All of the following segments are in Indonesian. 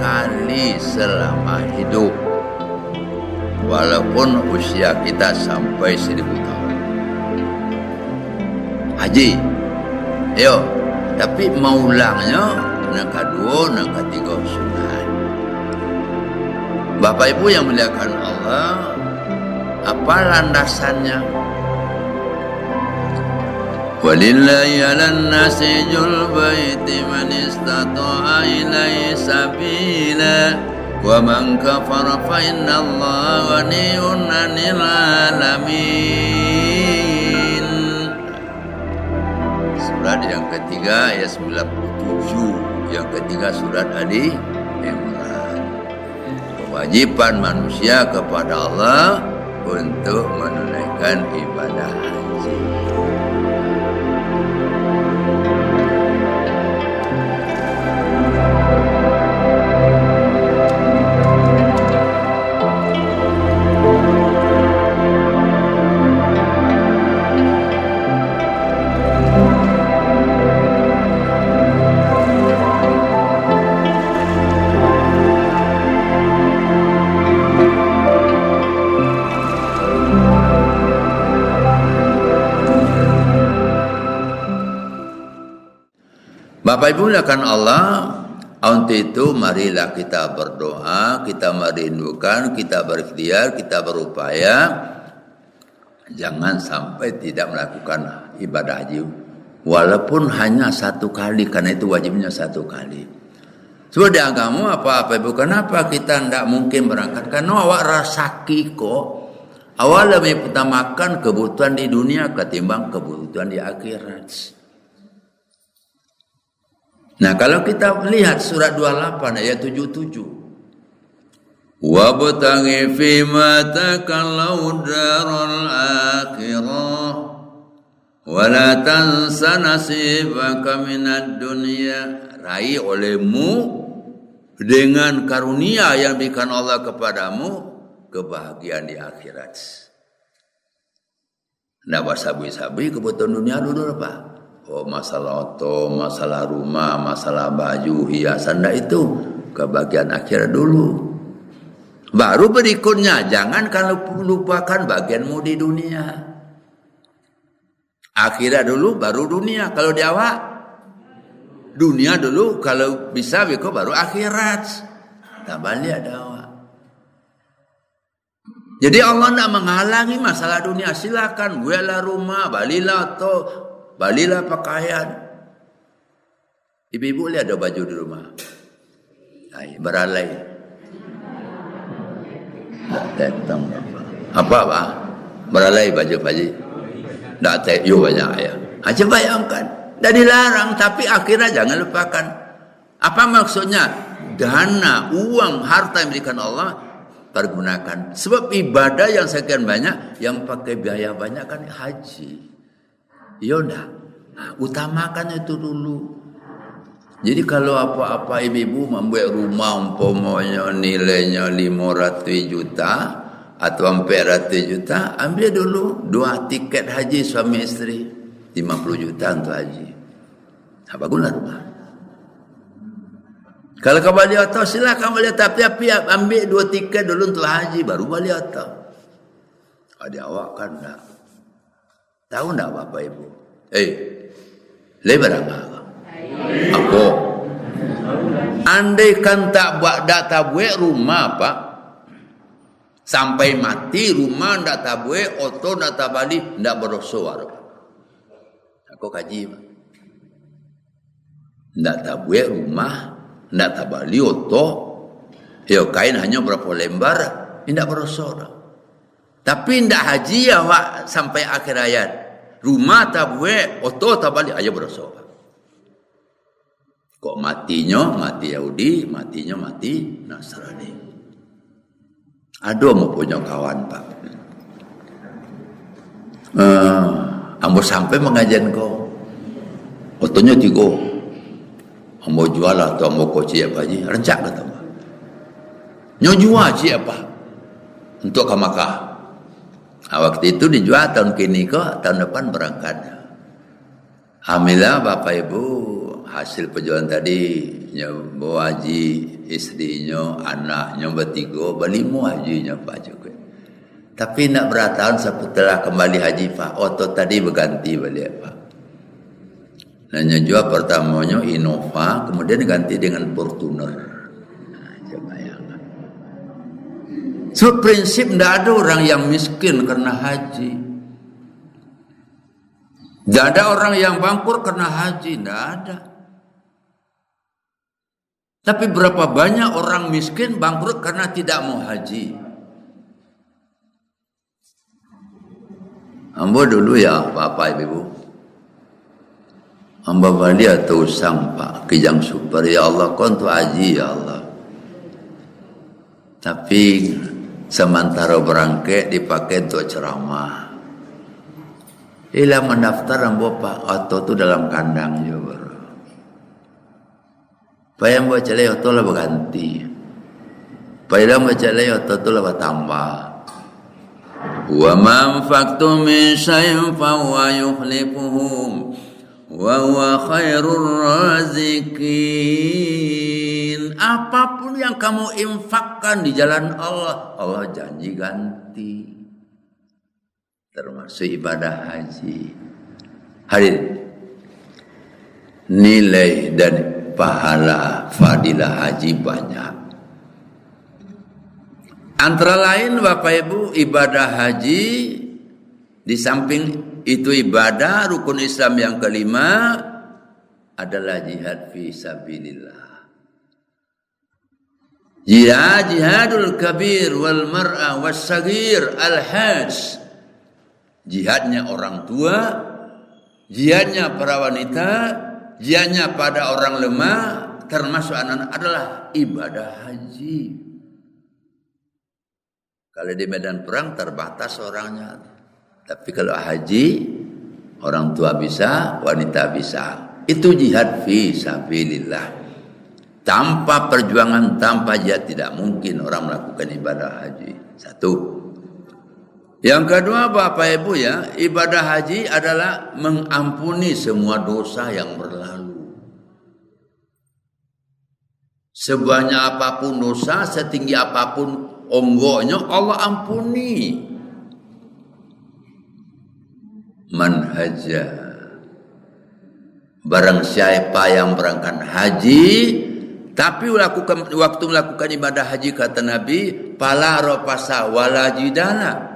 sekali selama hidup, walaupun usia kita sampai 1000 tahun. Haji, ayo, tapi maulangnya nang kedua, nang ketiga sunat. Bapak Ibu yang muliakan Allah, apa landasannya? Walillahi 'alan nasi jul baiti man istata'a ilaihi sabila wa man kafara fa innallaha ghaniyyun 'anil 'alamin. Surat yang ketiga ayat 97, yang ketiga surat Ali Imran. Kewajiban manusia kepada Allah untuk menunaikan ibadah haji. Bapak Ibu muliakan Allah, untuk itu marilah kita berdoa, kita merindukan, kita berikhtiar, kita berupaya jangan sampai tidak melakukan ibadah haji walaupun hanya 1 kali, karena itu wajibnya 1 kali. Sebab di agama apa Ibu, kenapa kita tidak mungkin berangkat? Karena awak rasaki kok awal lebih utamakan kebutuhan di dunia ketimbang kebutuhan di akhirat. Nah, kalau kita lihat surat 28 ayat 77. Wabtaghi fima takallau darul akhirah wa la tansa nasibaka minad dunya. Raih olehmu dengan karunia yang diberikan Allah kepadamu kebahagiaan di akhirat. Nah, wasabi-sabi kebutuhan dunia dulu apa? Oh, masalah oto, masalah rumah, masalah baju, hiasan, nah itu kebahagiaan akhirat dulu. Baru berikutnya, jangan kalau lupakan bagianmu di dunia. Akhirat dulu, baru dunia. Kalau di awak, dunia dulu, kalau bisa baru akhirat. Tak balik ada awak. Jadi Allah tidak menghalangi masalah dunia. Silakan, buatlah rumah, balilah oto, balilah pakaian. Ibu-ibu lihat ada baju di rumah. Beralai. Datang apa? Beralai baju-baju. Tak tahu banyak ya. Aja bayangkan. Dah dilarang, tapi akhirnya jangan lupakan. Apa maksudnya? Dana, uang, harta yang diberikan Allah pergunakan. Sebab ibadah yang sekian banyak, yang pakai biaya banyak kan haji. Yaudah, utamakan itu dulu. Jadi kalau apa-apa ibu-ibu membuat rumah umpamanya nilainya 500 juta atau 400 juta, ambil dulu 2 tiket haji suami istri, 50 juta untuk haji. Apa guna rumah? Kalau kau balik atau silakan balik, tapi ambil 2 tiket dulu untuk haji, baru balik atau. Ada awak kan tak? Tahu tak Bapak Ibu? Lebar apa? Aku. Andai kan tak buat rumah Pak, sampai mati rumah tak tabuai, oto tak tabali, tak bersuara. Aku kaji Pak. Tak tabuai rumah, tak tabali, oto, ya kain hanya berapa lembar, tidak bersuara. Tapi tidak haji ya Pak sampai akhir ayat. Rumah tabue, oto tabali aja bersoal. Kok matinya mati Yahudi, matinya mati Nasrani. Aduh mau punya kawan Pak. Ambo sampai mengajian kau. Otonya 3. Ambo jual atau ambo koci apa aja. Rencak kata Pak. Nyo jual siapa? Untuk ke Makkah. Waktu itu dijual tahun kini kok, tahun depan berangkat. Alhamdulillah Bapak Ibu hasil perjuangan tadi bawa haji istrinya, anaknya bertiga, berlima hajinya Pak Jokowi. Tapi nak bertahun setelah kembali haji Pak, otot tadi berganti balik Pak. Nanya jual pertamanya Innova, kemudian diganti dengan Fortuner. Nah, coba ya. So prinsip tidak ada orang yang miskin karena haji. Tidak ada orang yang bangkrut karena haji, tidak ada. Tapi berapa banyak orang miskin bangkrut karena tidak mau haji. Ambo dulu ya Bapak Ibu. Hamba balik atau usang Pak kijang super ya Allah kau untuk haji ya Allah. Tapi sementara berangkat dipakai untuk ceramah. Ila mendaftar ambo Pak atau tu dalam kandang juga. Payah baca leh atau lah berganti. Payah baca leh atau tu lah bertambah. Wa man faktum min syai'in fa huwa yukhlifuhum. Wa huwa khairur razikin. Apapun yang kamu infakkan di jalan Allah, Allah janji ganti. Termasuk ibadah haji. Hadirin, nilai dan pahala fadilah haji banyak. Antara lain Bapak Ibu, ibadah haji di samping itu ibadah rukun Islam yang kelima adalah jihad fi sabilillah. Jihadul kabir wal mar'a was sagir al hajj. Jihadnya orang tua, jihadnya para wanita, jihadnya pada orang lemah, termasuk anak-anak adalah ibadah haji. Kalau di medan perang terbatas orangnya. Tapi kalau haji, orang tua bisa, wanita bisa. Itu jihad fi sabilillah. Tanpa perjuangan, tanpa jihad tidak mungkin orang melakukan ibadah haji. Satu. Yang kedua Bapak Ibu ya, ibadah haji adalah mengampuni semua dosa yang berlalu. Sebanyak apapun dosa, setinggi apapun onggoknya, Allah ampuni. Man haja, barang siapa yang berangkat haji tapi waktu melakukan ibadah haji kata Nabi, pala rafasa wala jidala.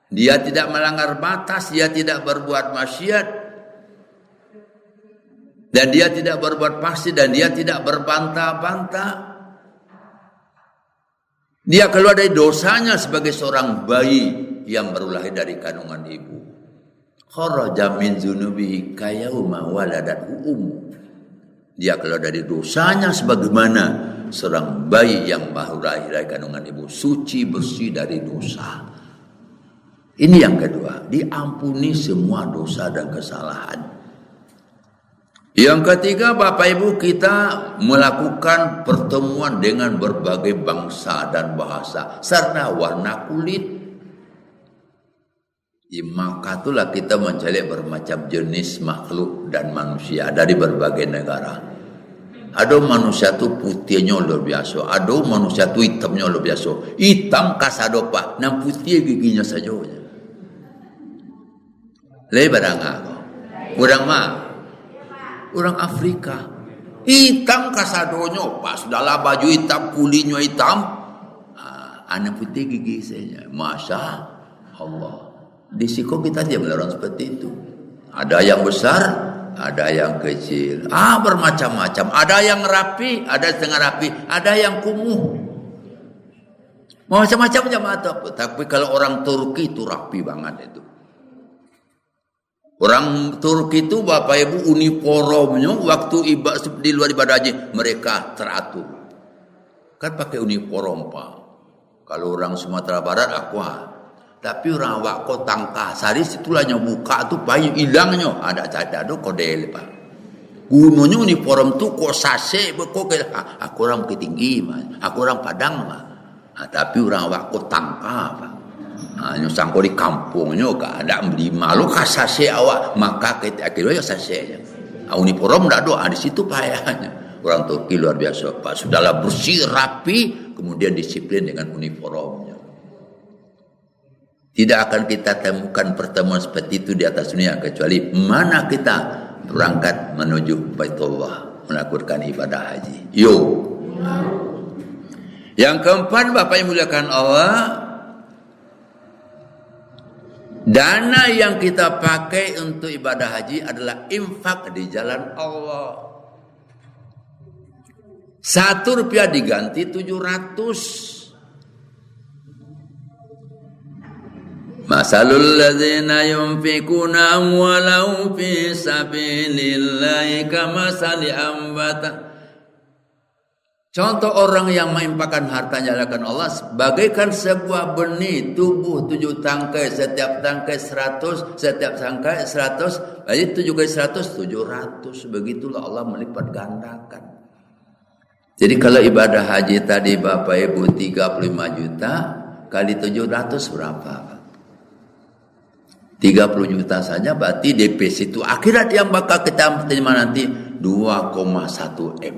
Dia tidak melanggar batas, dia tidak berbuat maksiat, dan dia tidak berbuat fasik, dan dia tidak berbantah-bantah. Dia keluar dari dosanya sebagai seorang bayi yang baru lahir dari kandungan ibu. Kharaja min dzunubihi kayauma waladathu ummu. Dia keluar dari dosanya sebagaimana seorang bayi yang baru lahir dari kandungan ibu, suci bersih dari dosa. Ini yang kedua, diampuni semua dosa dan kesalahan. Yang ketiga Bapak Ibu, kita melakukan pertemuan dengan berbagai bangsa dan bahasa serta warna kulit. Di Makkah itulah kita mencari bermacam jenis makhluk dan manusia dari berbagai negara. Ada manusia tu putihnya luar biasa, ada manusia tu hitamnya luar biasa. Hitam kasado pak, dan putih giginya saja. Lebar aku, orang mah, orang Afrika, hitam kasadonya pak, sudahlah baju hitam, kulitnya hitam, anak putih gigi saya, masya Allah. Di Siko kita dia melarang seperti itu. Ada yang besar, ada yang kecil, bermacam-macam. Ada yang rapi, ada setengah rapi, ada yang kumuh. Macam-macam jamaah. Tapi kalau orang Turki itu rapi banget itu. Orang Turki itu Bapak Ibu uniformnya waktu di luar ibadah haji mereka teratur. Kan pakai uniform Pak. Kalau orang Sumatera Barat tapi orang awak tangkah sari situlahnya buka tuh bayi hilangnya ada kodel Pak. Gunanya uniform tuh kok sase kok aku orang ketinggi mah. Aku orang Padang mah. Tapi orang awak tangkah Pak. Nyusangko di kampungnya gak ada beli malu kasase awak maka kita akhirnya ya sase. Uniform tidak doa, di situ payahnya. Orang Turki luar biasa, Pak. Sudahlah bersih, rapi, kemudian disiplin dengan uniformnya. Tidak akan kita temukan pertemuan seperti itu di atas dunia, kecuali mana kita berangkat menuju Baitullah, melakukan ibadah haji. Yang keempat, Bapak yang muliakan Allah, dana yang kita pakai untuk ibadah haji adalah infak di jalan Allah. 1 rupiah diganti 700. Masalul ladzina yunfikuna amwalahum fi sabilillahi kamasali ambata. Contoh orang yang menginfakkan hartanya jalan Allah bagaikan sebuah benih tumbuh 7 tangkai, setiap tangkai 100, setiap tangkai 100, jadi 7 kali 100 700. Begitulah Allah melipat gandakan. Jadi kalau ibadah haji tadi Bapak Ibu 35 juta kali 700 berapa? 30 juta saja berarti DP situ akhirat yang bakal kita terima nanti 2,1 M.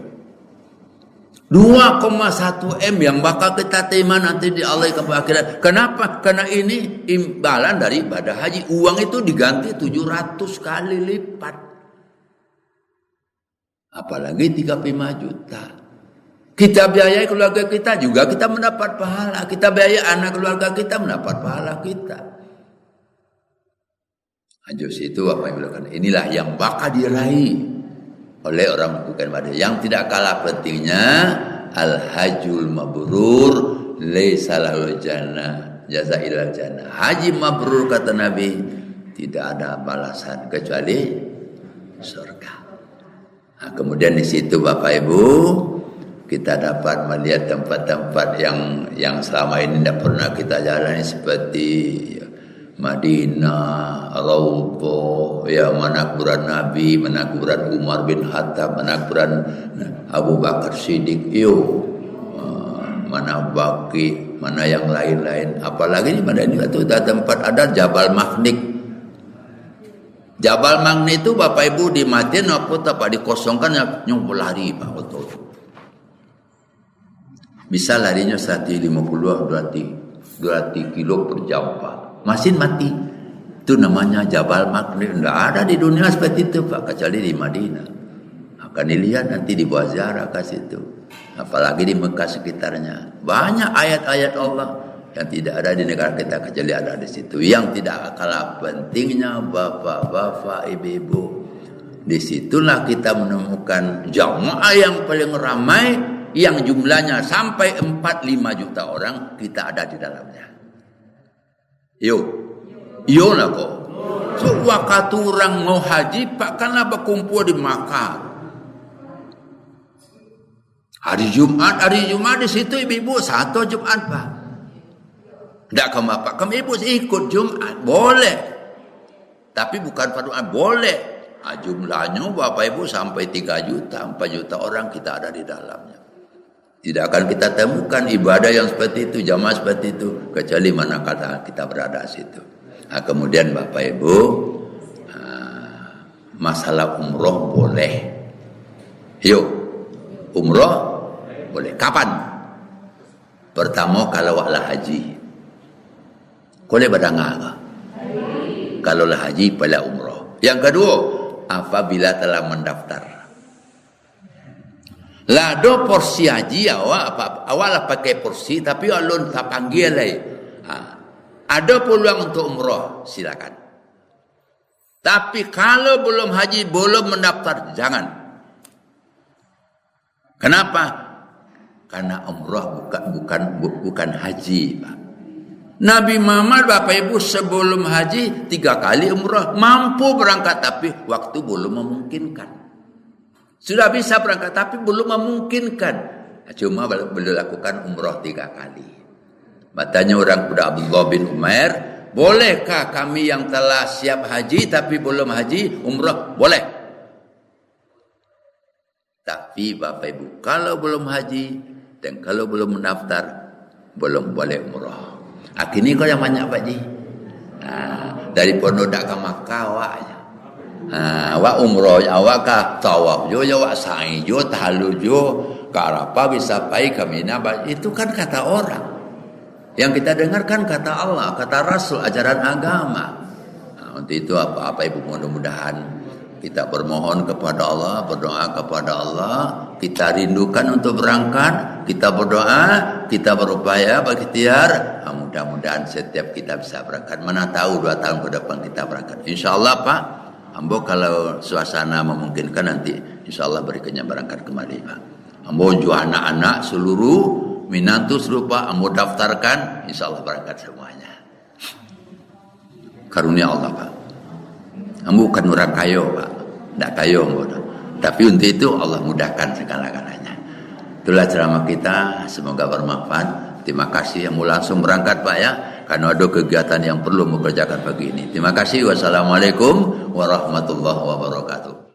2,1 M yang bakal kita terima nanti di Allah ke akhirat. Kenapa? Karena ini imbalan dari ibadah haji. Uang itu diganti 700 kali lipat. Apalagi 35 juta. Kita biayai keluarga kita juga kita mendapat pahala. Kita biayai anak keluarga kita mendapat pahala kita. Ajus itu apa yang dilakukan? Inilah yang bakal diraih oleh orang bukan ibadah. Yang tidak kalah pentingnya al-hajjul mabrur laisa lahul jannah jazaa'il jannah. Haji mabrur kata Nabi tidak ada balasan kecuali surga. Nah, kemudian di situ Bapak Ibu kita dapat melihat tempat-tempat yang selama ini tidak pernah kita jalani seperti Madinah, Raudhah, ya manakuran Nabi, manakuran Umar bin Khattab, manakuran Abu Bakar Siddiq, mana Baqi, mana yang lain-lain. Apalagi di Madinah itu ada tempat ada Jabal Magnik. Jabal Magnik itu Bapak Ibu di Madinah apa dikosongkan nyumpul lari Pak betul. Bisa larinya 150 200 kilo per jam Pak. Mesin mati. Itu namanya Jabal Magnik. Tidak ada di dunia seperti itu Pak, kecuali di Madinah. Akan dilihat nanti di bawah ziarah ke situ. Apalagi di Mekah sekitarnya. Banyak ayat-ayat Allah yang tidak ada di negara kita kecuali ada di situ. Yang tidak kalah pentingnya bapak-bapak, ibu-ibu. Disitulah kita menemukan jamaah yang paling ramai, yang jumlahnya sampai 4-5 juta orang, kita ada di dalamnya. Yo lah kok. So waktu orang mau haji Pak karena berkumpul di Makkah. Hari Jumat di situ ibu-ibu satu Jumat Pak. Tidak ke Bapak, kami ibu ikut Jumat boleh. Tapi bukan fardu boleh. Nah, jumlahnya Bapak Ibu sampai 3 juta, 4 juta orang kita ada di dalamnya. Tidak akan kita temukan ibadah yang seperti itu, jamaah seperti itu, kecuali manakala kita berada di situ. Nah, kemudian Bapak Ibu, masalah umroh boleh. Yuk, umroh boleh. Kapan? Pertama kalau lah haji. Boleh badanga. Kalau lah haji pada umroh. Yang kedua, apabila telah mendaftar. Lah do porsi haji awal pakai porsi tapi alun tak panggil lagi. Ada peluang untuk umroh silakan. Tapi kalau belum haji belum mendaftar jangan. Kenapa? Karena umroh bukan haji, Pak. Nabi Muhammad Bapak Ibu sebelum haji 3 kali umroh, mampu berangkat tapi waktu belum memungkinkan. Sudah bisa berangkat tapi belum memungkinkan. Cuma belum lakukan umroh 3 kali. Matanya orang kuda Abdullah bin Umair, bolehkah kami yang telah siap haji tapi belum haji umroh? Boleh. Tapi Bapak Ibu kalau belum haji dan kalau belum mendaftar belum boleh umroh. Akhirnya kau yang banyak Pak Ji. Dari Pondok dak ke Makkah awaknya. Awak umroh, awak ka tawaf jo, awak sa'i jo, tahalul jo, ke Arafah bisa pai ke Mina. Itu kan kata orang. Yang kita dengarkan kata Allah, kata Rasul, ajaran agama. Untuk itu apa-apa ibu, mudah-mudahan kita bermohon kepada Allah, berdoa kepada Allah, kita rindukan untuk berangkat, kita berdoa, kita berupaya, berikhtiar. Mudah-mudahan setiap kita bisa berangkat. Mana tahu 2 tahun ke depan kita berangkat. InsyaAllah Pak, ambo kalau suasana memungkinkan nanti InsyaAllah berikannya berangkat kembali Pak. Ambo juga anak-anak seluruh minantu serupa, ambo daftarkan, InsyaAllah berangkat semuanya. Karunia Allah Pak. Ambo bukan orang kayo Pak, tidak kayo ambo. Tapi untuk itu Allah mudahkan segala-galanya. Itulah ceramah kita, semoga bermanfaat. Terima kasih yang mau langsung berangkat Pak ya, karena ada kegiatan yang perlu mengerjakan pagi ini. Terima kasih. Wassalamualaikum warahmatullahi wabarakatuh.